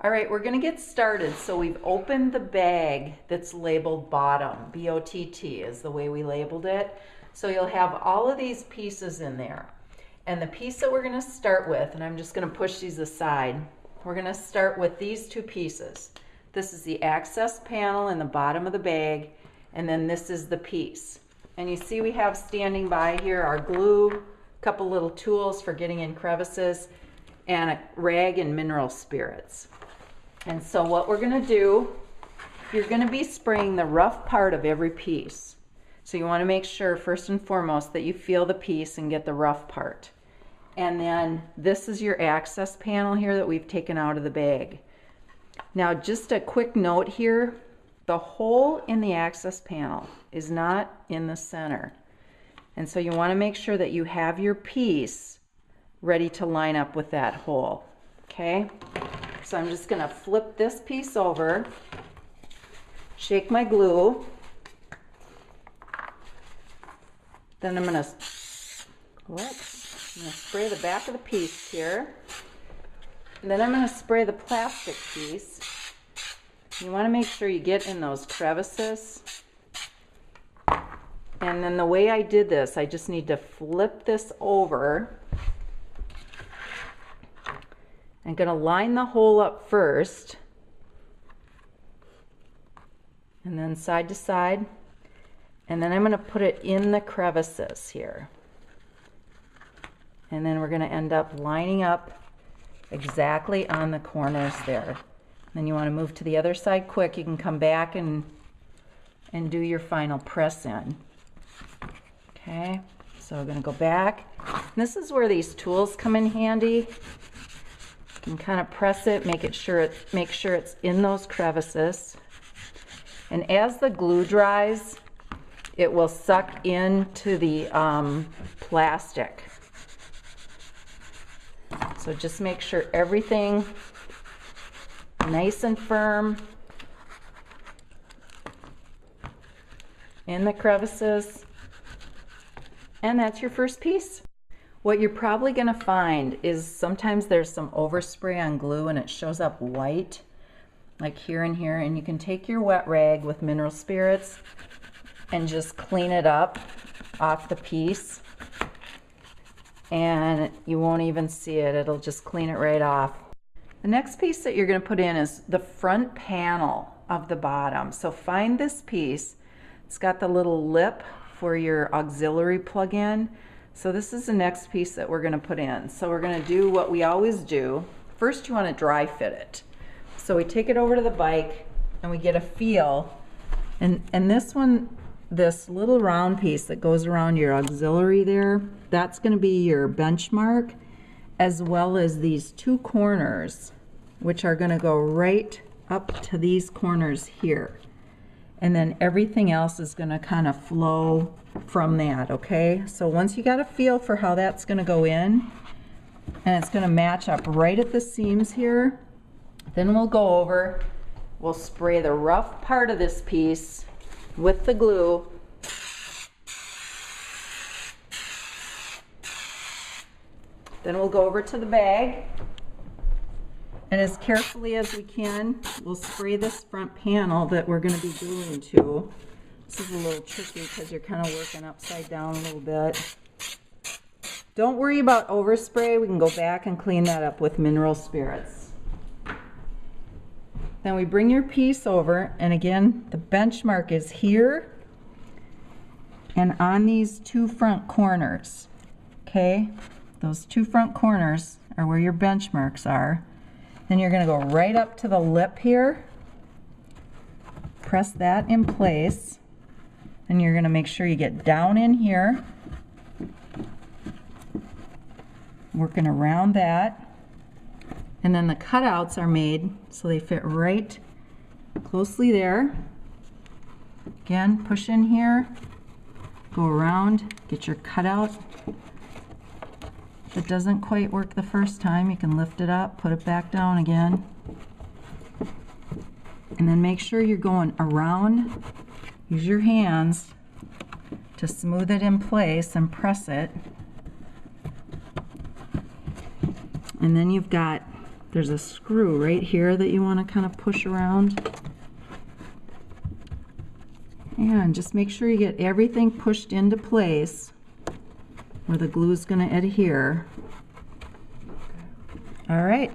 All right, we're gonna get started. So we've opened the bag that's labeled bottom. B-O-T-T is the way we labeled it. So you'll have all of these pieces in there. And the piece that we're gonna start with, and I'm just gonna push these aside, we're gonna start with these two pieces. This is the access panel in the bottom of the bag, and then this is the piece. And you see we have standing by here our glue, a couple little tools for getting in crevices, and a rag and mineral spirits. And so what we're gonna do, you're gonna be spraying the rough part of every piece. So you wanna make sure first and foremost that you feel the piece and get the rough part. And then this is your access panel here that we've taken out of the bag. Now just a quick note here, the hole in the access panel is not in the center. And so you wanna make sure that you have your piece ready to line up with that hole, okay? So I'm just gonna flip this piece over, shake my glue, then I'm gonna spray the back of the piece here, and then I'm gonna spray the plastic piece. You wanna make sure you get in those crevices. And then the way I did this, I just need to flip this over. I'm going to line the hole up first, and then side to side, and then I'm going to put it in the crevices here. And then we're going to end up lining up exactly on the corners there. Then you want to move to the other side quick. You can come back and do your final press in. Okay, so we're going to go back. And this is where these tools come in handy. You can kind of press it, make sure it's in those crevices. And as the glue dries, it will suck into the plastic. So just make sure everything nice and firm in the crevices. And that's your first piece. What you're probably going to find is sometimes there's some overspray on glue and it shows up white, like here and here, and you can take your wet rag with mineral spirits and just clean it up off the piece, and you won't even see it. It'll just clean it right off. The next piece that you're going to put in is the front panel of the bottom. So find this piece. It's got the little lip for your auxiliary plug-in. So this is the next piece that we're going to put in. So we're going to do what we always do. First you want to dry fit it. So we take it over to the bike and we get a feel. And this one, this little round piece that goes around your auxiliary there, that's going to be your benchmark, as well as these two corners, which are going to go right up to these corners here. And then everything else is going to kind of flow from that, okay? So once you got a feel for how that's going to go in, and it's going to match up right at the seams here, then we'll go over, we'll spray the rough part of this piece with the glue. Then we'll go over to the bag, and as carefully as we can, we'll spray this front panel that we're going to be gluing to. This is a little tricky because you're kind of working upside down a little bit. Don't worry about overspray. We can go back and clean that up with mineral spirits. Then we bring your piece over, and again, the benchmark is here and on these two front corners. Okay, those two front corners are where your benchmarks are. Then you're going to go right up to the lip here, press that in place, and you're going to make sure you get down in here, working around that, and then the cutouts are made so they fit right closely there. Again, push in here, go around, get your cutout. If it doesn't quite work the first time, you can lift it up, put it back down again, and then make sure you're going around. Use your hands to smooth it in place and press it. And then you've got there's a screw right here that you want to kind of push around. And just make sure you get everything pushed into place where the glue is going to adhere. All right.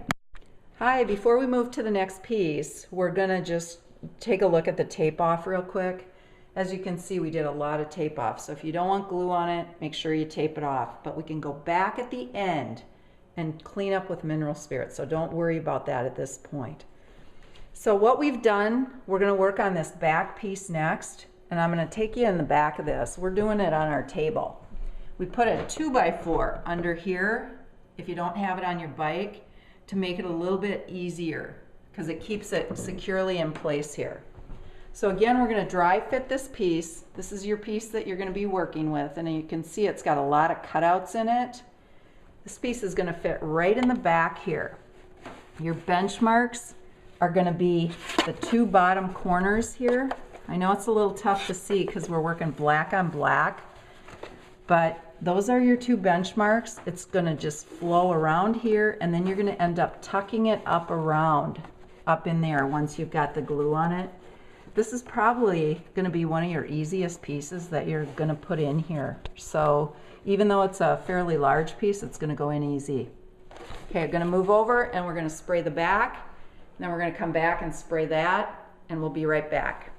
Hi, before we move to the next piece, we're going to just take a look at the tape off real quick. As you can see, we did a lot of tape off. So if you don't want glue on it, make sure you tape it off. But we can go back at the end and clean up with mineral spirits. So don't worry about that at this point. So what we've done, we're going to work on this back piece next. And I'm going to take you in the back of this. We're doing it on our table. We put a 2x4 under here, if you don't have it on your bike, to make it a little bit easier because it keeps it securely in place here. So again, we're going to dry fit this piece. This is your piece that you're going to be working with, and you can see it's got a lot of cutouts in it. This piece is going to fit right in the back here. Your benchmarks are going to be the 2 bottom corners here. I know it's a little tough to see because we're working black on black, but those are your 2 benchmarks. It's going to just flow around here, and then you're going to end up tucking it up around, up in there once you've got the glue on it. This is probably going to be one of your easiest pieces that you're going to put in here. So even though it's a fairly large piece, it's going to go in easy. Okay, I'm going to move over and we're going to spray the back. And then we're going to come back and spray that, and we'll be right back.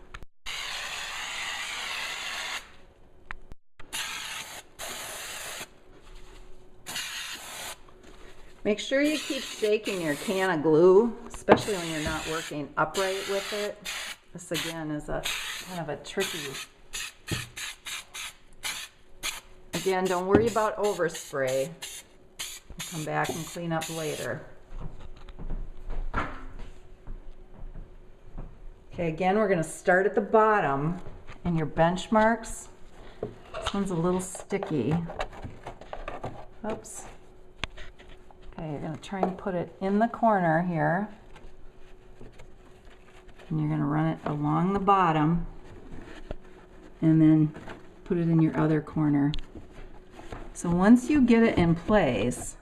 Make sure you keep shaking your can of glue, especially when you're not working upright with it. This again is a kind of a tricky. Again, don't worry about overspray. We'll come back and clean up later. Okay, again, we're going to start at the bottom and your benchmarks. This one's a little sticky. Oops. Okay, you're going to try and put it in the corner here. And you're going to run it along the bottom and then put it in your other corner. So once you get it in place,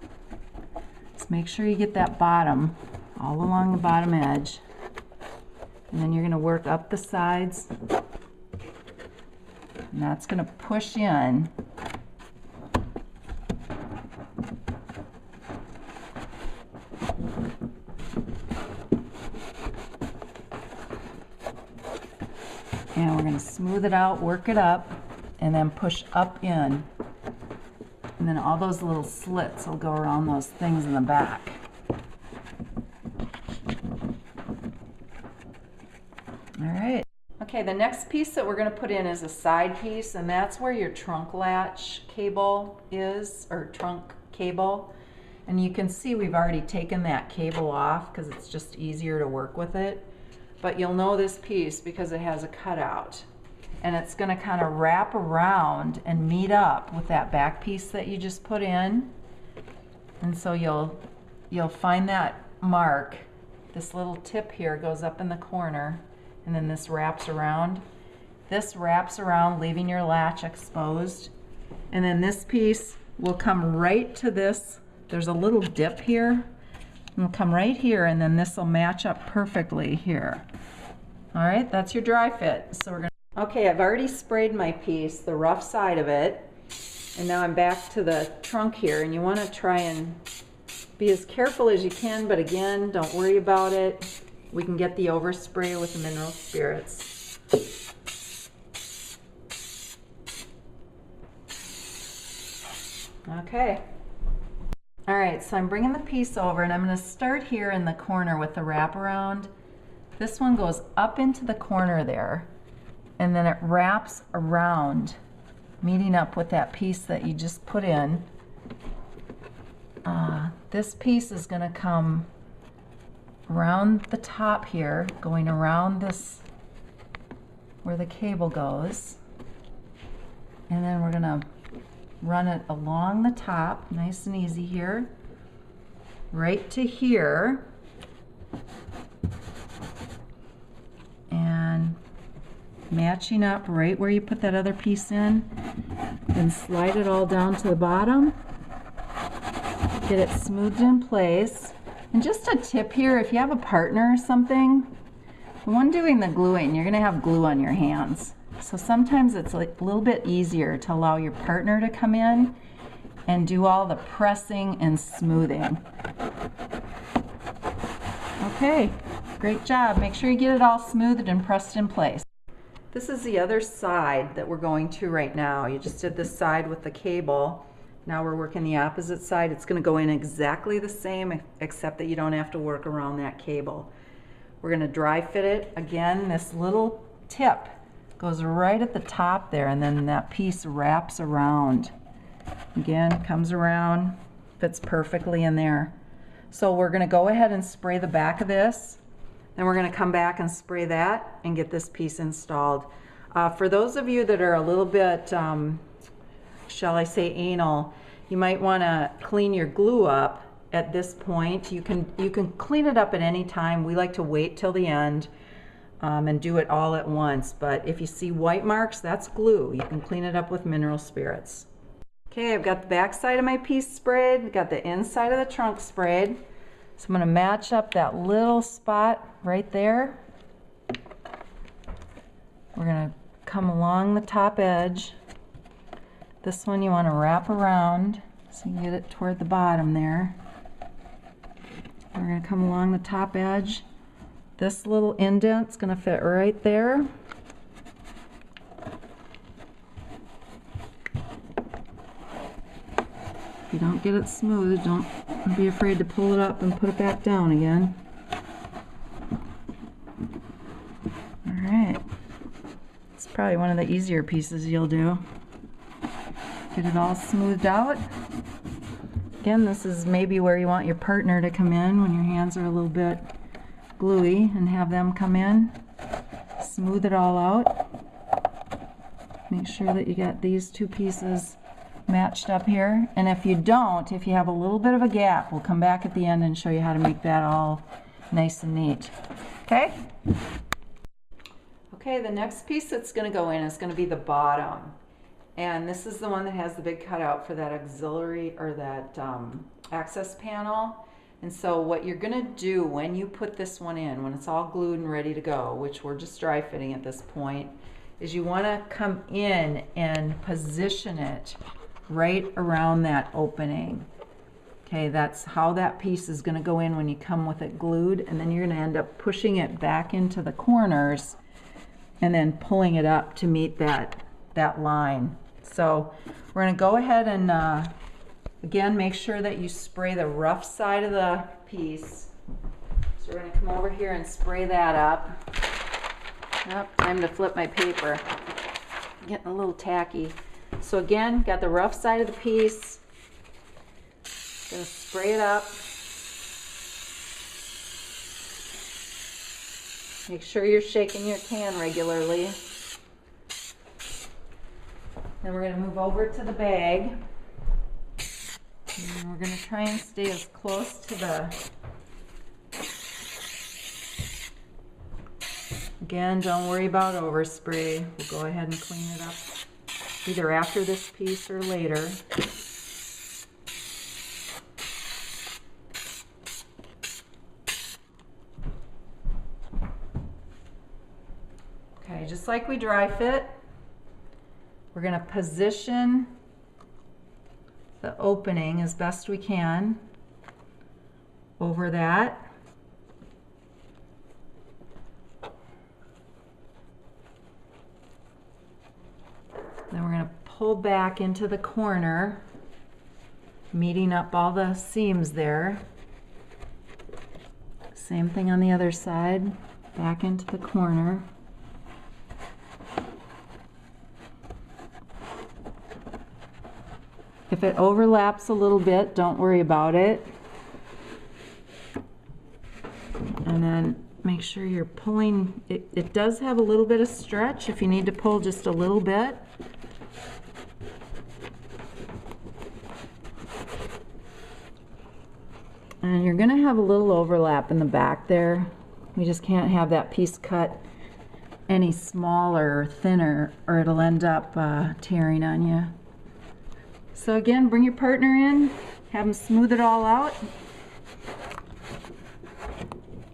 just make sure you get that bottom all along the bottom edge. And then you're going to work up the sides. And that's going to push in. And we're going to smooth it out, work it up, and then push up in. And then all those little slits will go around those things in the back. All right. Okay, the next piece that we're going to put in is a side piece, and that's where your trunk latch cable is, or trunk cable. And you can see we've already taken that cable off because it's just easier to work with it. But you'll know this piece because it has a cutout. And it's going to kind of wrap around and meet up with that back piece that you just put in. And so you'll find that mark. This little tip here goes up in the corner, and then this wraps around. This wraps around, leaving your latch exposed. And then this piece will come right to this. There's a little dip here. It'll come right here, and then this will match up perfectly here. All right, that's your dry fit. So we're going to. Okay, I've already sprayed my piece, the rough side of it, and now I'm back to the trunk here, and you want to try and be as careful as you can, but again, don't worry about it. We can get the overspray with the mineral spirits. Okay. All right, so I'm bringing the piece over, and I'm going to start here in the corner with the wraparound. This one goes up into the corner there, and then it wraps around, meeting up with that piece that you just put in. This piece is going to come around the top here, going around this, where the cable goes. And then we're going to run it along the top, nice and easy here, right to here. And matching up right where you put that other piece in, then slide it all down to the bottom, get it smoothed in place, And just a tip here, if you have a partner or something, the one doing the gluing, you're gonna have glue on your hands. So sometimes it's like a little bit easier to allow your partner to come in and do all the pressing and smoothing. Okay, great job. Make sure you get it all smoothed and pressed in place. This is the other side that we're going to right now. You just did this side with the cable. Now we're working the opposite side. It's going to go in exactly the same, except that you don't have to work around that cable. We're going to dry fit it. Again, this little tip goes right at the top there, and then that piece wraps around. Again, comes around, fits perfectly in there. So we're going to go ahead and spray the back of this. Then we're going to come back and spray that and get this piece installed. For those of you that are a little bit, shall I say, anal, you might want to clean your glue up at this point. You can clean it up at any time. We like to wait till the end and do it all at once. But if you see white marks, that's glue. You can clean it up with mineral spirits. Okay, I've got the back side of my piece sprayed, got the inside of the trunk sprayed. So I'm going to match up that little spot right there. We're going to come along the top edge. This one you want to wrap around so you can get it toward the bottom there. We're going to come along the top edge. This little indent's going to fit right there. If you don't get it smooth, don't be afraid to pull it up and put it back down again. Alright. It's probably one of the easier pieces you'll do. Get it all smoothed out. Again, this is maybe where you want your partner to come in when your hands are a little bit gluey, and have them come in. Smooth it all out. Make sure that you got these two pieces matched up here, and if you don't, if you have a little bit of a gap, we'll come back at the end and show you how to make that all nice and neat. Okay? Okay, the next piece that's going to go in is going to be the bottom, and this is the one that has the big cutout for that auxiliary or that access panel. And so what you're going to do when you put this one in, when it's all glued and ready to go, which we're just dry fitting at this point, is you want to come in and position it right around that opening. Okay, that's how that piece is going to go in when you come with it glued, and then you're going to end up pushing it back into the corners and then pulling it up to meet that line. So we're going to go ahead and again, make sure that you spray the rough side of the piece. So we're going to come over here and spray that up. Oh, time to flip my paper. I'm getting a little tacky. So again, got the rough side of the piece. Gonna spray it up. Make sure you're shaking your can regularly. Then we're gonna move over to the bag. And we're gonna try and stay as close to the... Again, don't worry about overspray. We'll go ahead and clean it up either after this piece or later. Okay, just like we dry fit, we're going to position the opening as best we can over that. Then we're going to pull back into the corner, meeting up all the seams there. Same thing on the other side, back into the corner. If it overlaps a little bit, don't worry about it. And then make sure you're pulling, it does have a little bit of stretch if you need to pull just a little bit. And you're going to have a little overlap in the back there. We just can't have that piece cut any smaller or thinner, or it'll end up tearing on you. So again, bring your partner in, have them smooth it all out.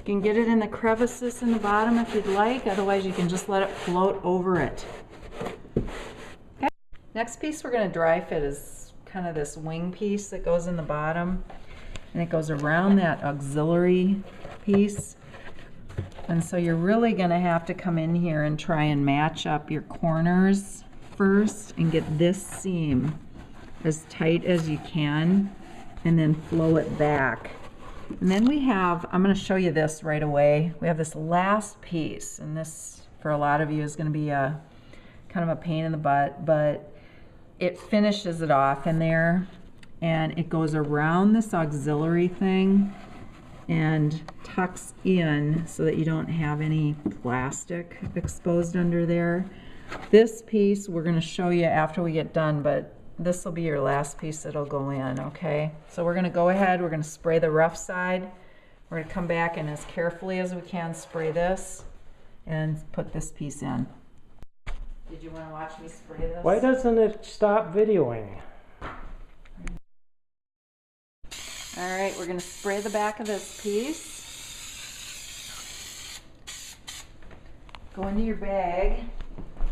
can get it in the crevices in the bottom if you'd like, otherwise you can just let it float over it. Okay. Next piece we're going to dry fit is kind of this wing piece that goes in the bottom, and it goes around that auxiliary piece. And so you're really going to have to come in here and try and match up your corners first and get this seam as tight as you can, and then flow it back. And then we have, I'm going to show you this right away, we have this last piece, and this for a lot of you is going to be a kind of a pain in the butt, but it finishes it off in there, and it goes around this auxiliary thing and tucks in so that you don't have any plastic exposed under there. This piece we're going to show you after we get done, but this will be your last piece that'll go in, okay? So we're going to go ahead, we're going to spray the rough side. We're going to come back and as carefully as we can spray this and put this piece in. Did you want to watch me spray this? Why doesn't it stop videoing? All right, we're going to spray the back of this piece. Go into your bag.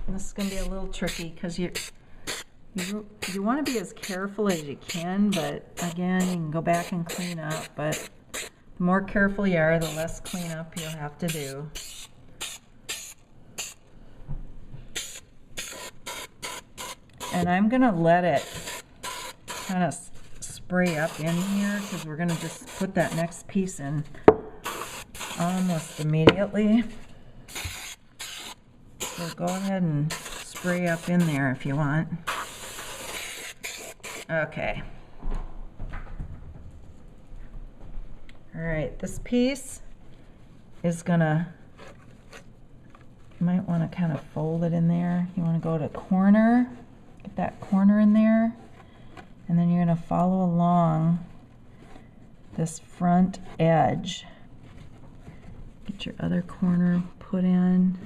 And this is going to be a little tricky because you want to be as careful as you can, but again, you can go back and clean up, but the more careful you are, the less cleanup you'll have to do. And I'm going to let it kind of spray up in here because we're going to just put that next piece in almost immediately. So go ahead and spray up in there if you want. Okay. All right, this piece is gonna, you might want to kind of fold it in there. You want to go to corner, get that corner in there, and then you're going to follow along this front edge. Get your other corner put in,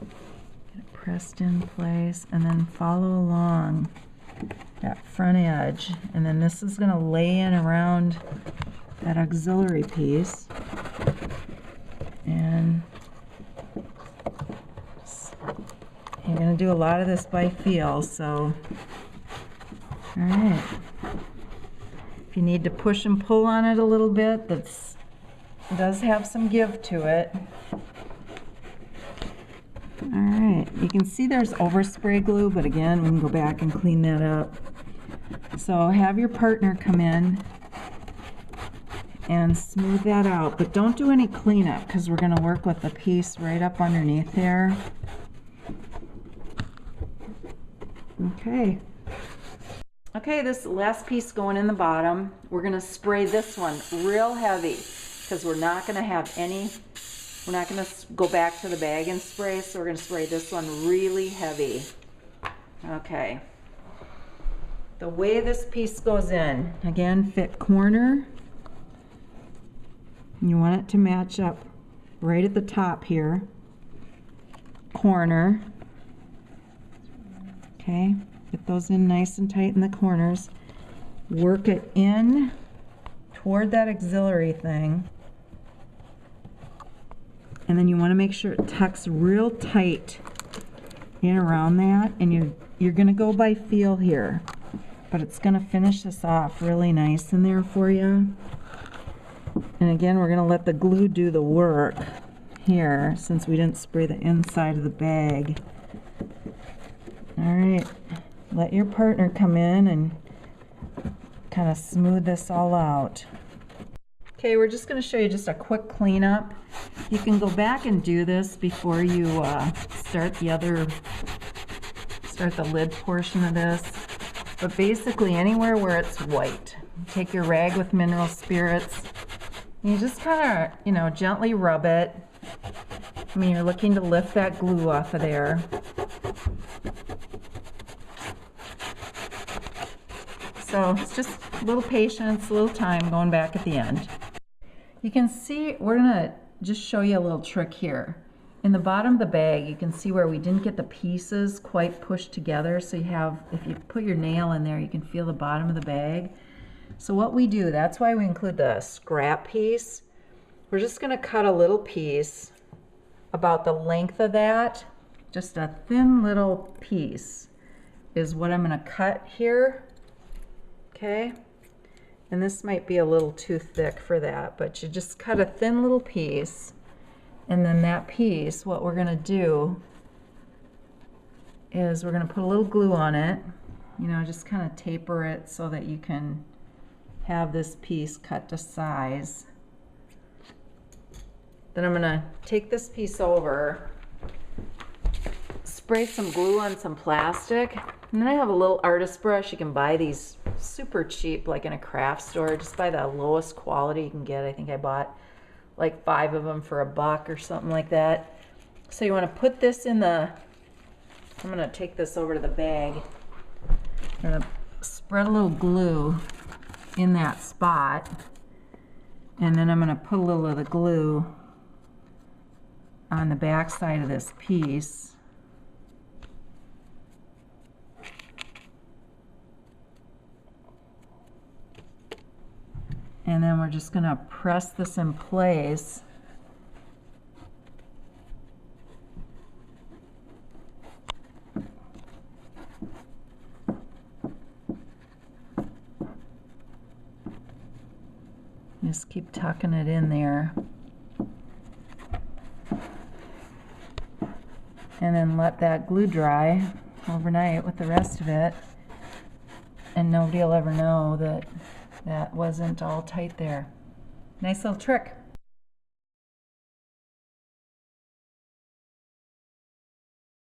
get it pressed in place, and then follow along that front edge. And then this is going to lay in around that auxiliary piece. And you're going to do a lot of this by feel, so all right. If you need to push and pull on it a little bit, it does have some give to it. All right, you can see there's overspray glue, but again, we can go back and clean that up. So have your partner come in and smooth that out, but don't do any cleanup because we're going to work with the piece right up underneath there. Okay. Okay, this last piece going in the bottom, we're going to spray this one real heavy because we're not going to have any, we're not going to go back to the bag and spray, so we're going to spray this one really heavy. Okay. The way this piece goes in, again, fit corner. You want it to match up right at the top here. Corner. Okay. Get those in nice and tight in the corners. Work it in toward that auxiliary thing. And then you want to make sure it tucks real tight in around that. And you're going to go by feel here. But it's going to finish this off really nice in there for you. And again, we're going to let the glue do the work here since we didn't spray the inside of the bag. All right. Let your partner come in and kind of smooth this all out. Okay, we're just going to show you just a quick cleanup. You can go back and do this before you start the lid portion of this. But basically anywhere where it's white, take your rag with mineral spirits, and you just kind of, gently rub it. I mean, you're looking to lift that glue off of there. So it's just a little patience, a little time going back at the end. You can see, we're gonna just show you a little trick here. In the bottom of the bag, you can see where we didn't get the pieces quite pushed together. So you have, if you put your nail in there, you can feel the bottom of the bag. So what we do, that's why we include the scrap piece. we're just going to cut a little piece about the length of that. Just a thin little piece is what I'm going to cut here. Okay. And this might be a little too thick for that, but you just cut a thin little piece. And then that piece, what we're going to do is we're going to put a little glue on it. You know, just kind of taper it so that you can have this piece cut to size. Then I'm going to take this piece over, spray some glue on some plastic, and then I have a little artist brush. You can buy these super cheap, like in a craft store. Just buy the lowest quality you can get. I think I bought like 5 of them for $1 or something like that. So you want to put this in the, I'm going to take this over to the bag. I'm going to spread a little glue in that spot, and then I'm going to put a little of the glue on the back side of this piece. And then we're just going to press this in place. Just keep tucking it in there. And then let that glue dry overnight with the rest of it. And nobody will ever know that that wasn't all tight there. Nice little trick.